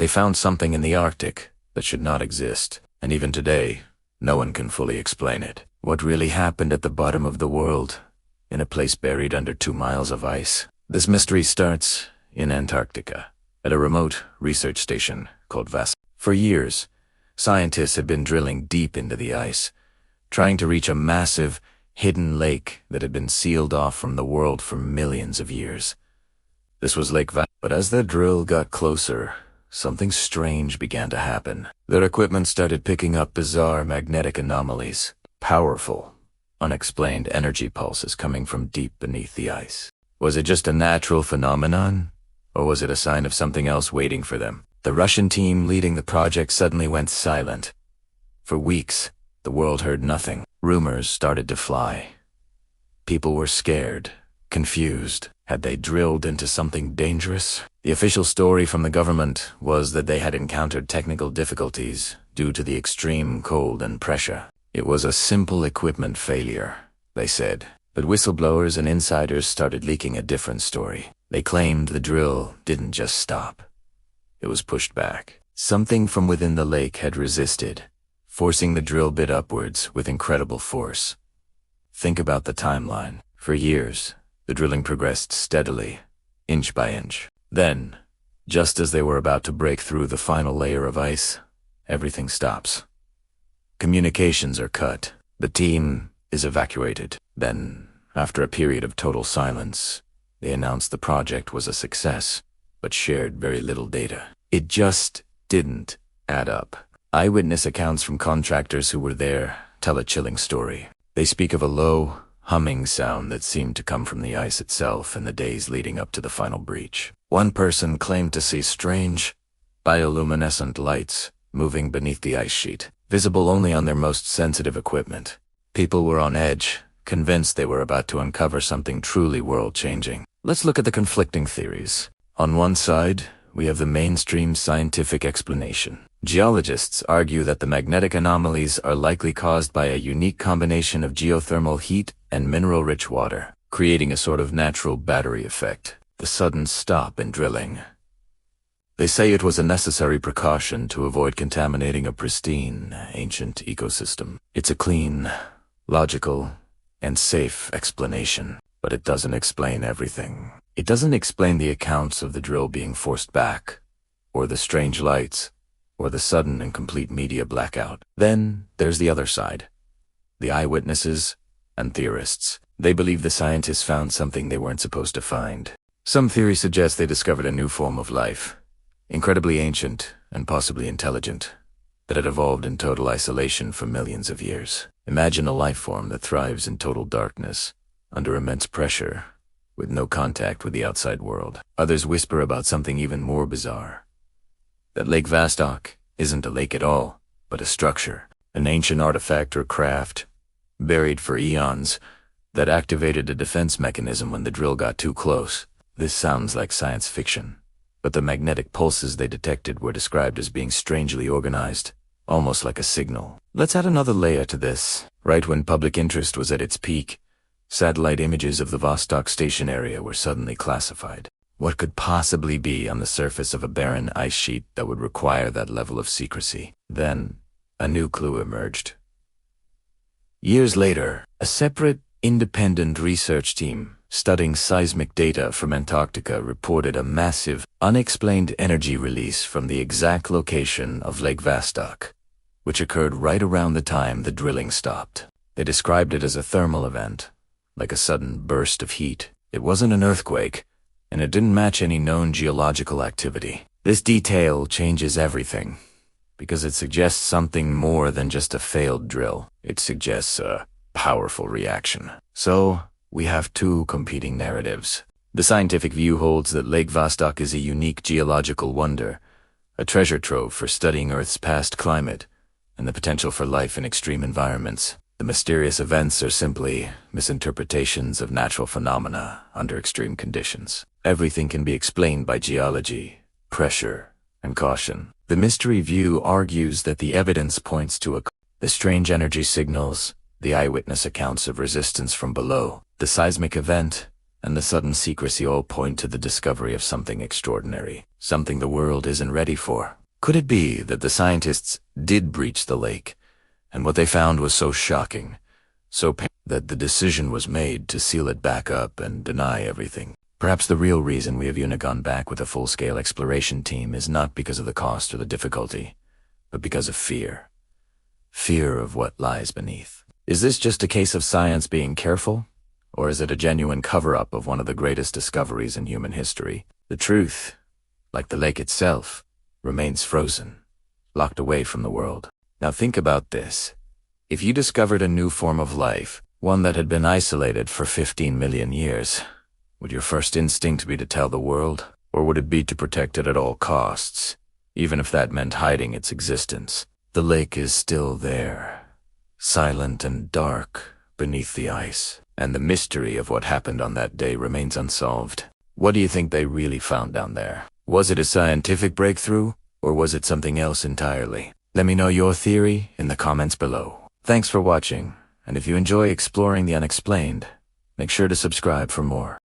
They found something in the Arctic that should not exist, and even today, no one can fully explain it. What really happened at the bottom of the world, in a place buried under 2 miles of ice? This mystery starts in Antarctica, at a remote research station called Vostok. For years, scientists had been drilling deep into the ice, trying to reach a massive, hidden lake that had been sealed off from the world for millions of years. This was Lake Vostok. But as the drill got closer, something strange began to happen. Their equipment started picking up bizarre magnetic anomalies, powerful, unexplained energy pulses coming from deep beneath the ice. Was it just a natural phenomenon, or was it a sign of something else waiting for them? The Russian team leading the project suddenly went silent. For weeks, the world heard nothing. Rumors started to fly. People were scared, confused. Had they drilled into something dangerous? The official story from the government was that they had encountered technical difficulties due to the extreme cold and pressure. It was a simple equipment failure, they said. But whistleblowers and insiders started leaking a different story. They claimed the drill didn't just stop. It was pushed back. Something from within the lake had resisted, forcing the drill bit upwards with incredible force. Think about the timeline. For years, the drilling progressed steadily, inch by inch. Then, just as they were about to break through the final layer of ice, everything stops. Communications are cut. The team is evacuated. Then, after a period of total silence, they announced the project was a success, but shared very little data. It just didn't add up. Eyewitness accounts from contractors who were there tell a chilling story. They speak of a low, humming sound that seemed to come from the ice itself in the days leading up to the final breach. One person claimed to see strange, bioluminescent lights moving beneath the ice sheet, visible only on their most sensitive equipment. People were on edge, convinced they were about to uncover something truly world-changing. Let's look at the conflicting theories. On one side, we have the mainstream scientific explanation. Geologists argue that the magnetic anomalies are likely caused by a unique combination of geothermal heat and mineral-rich water, creating a sort of natural battery effect. The sudden stop in drilling. They say it was a necessary precaution to avoid contaminating a pristine, ancient ecosystem. It's a clean, logical, and safe explanation, but it doesn't explain everything. It doesn't explain the accounts of the drill being forced back, or the strange lights, or the sudden and complete media blackout. Then there's the other side, the eyewitnesses and theorists. They believe the scientists found something they weren't supposed to find. Some theories suggest they discovered a new form of life, incredibly ancient and possibly intelligent, that had evolved in total isolation for millions of years. Imagine a life form that thrives in total darkness, under immense pressure, with no contact with the outside world. Others whisper about something even more bizarre. That Lake Vostok isn't a lake at all, but a structure, an ancient artifact or craft, buried for eons, that activated a defense mechanism when the drill got too close. This sounds like science fiction, but the magnetic pulses they detected were described as being strangely organized, almost like a signal. Let's add another layer to this. Right when public interest was at its peak, satellite images of the Vostok Station area were suddenly classified. What could possibly be on the surface of a barren ice sheet that would require that level of secrecy? Then, a new clue emerged. Years later, a separate, independent research team studying seismic data from Antarctica reported a massive, unexplained energy release from the exact location of Lake Vostok, which occurred right around the time the drilling stopped. They described it as a thermal event, like a sudden burst of heat. It wasn't an earthquake, and it didn't match any known geological activity. This detail changes everything, because it suggests something more than just a failed drill. It suggests a powerful reaction. So, we have two competing narratives. The scientific view holds that Lake Vostok is a unique geological wonder, a treasure trove for studying Earth's past climate, and the potential for life in extreme environments. The mysterious events are simply misinterpretations of natural phenomena under extreme conditions. Everything can be explained by geology, pressure, and caution. The mystery view argues that the evidence points to the strange energy signals, the eyewitness accounts of resistance from below, the seismic event, and the sudden secrecy all point to the discovery of something extraordinary, something the world isn't ready for. Could it be that the scientists did breach the lake, and what they found was so shocking, so that the decision was made to seal it back up and deny everything? Perhaps the real reason we have gone back with a full-scale exploration team is not because of the cost or the difficulty, but because of fear. Fear of what lies beneath. Is this just a case of science being careful? Or is it a genuine cover-up of one of the greatest discoveries in human history? The truth, like the lake itself, remains frozen, locked away from the world. Now think about this. If you discovered a new form of life, one that had been isolated for 15 million years, would your first instinct be to tell the world? Or would it be to protect it at all costs, even if that meant hiding its existence? The lake is still there, silent and dark beneath the ice, and the mystery of what happened on that day remains unsolved. What do you think they really found down there? Was it a scientific breakthrough, or was it something else entirely? Let me know your theory in the comments below. Thanks for watching, and if you enjoy exploring the unexplained, make sure to subscribe for more.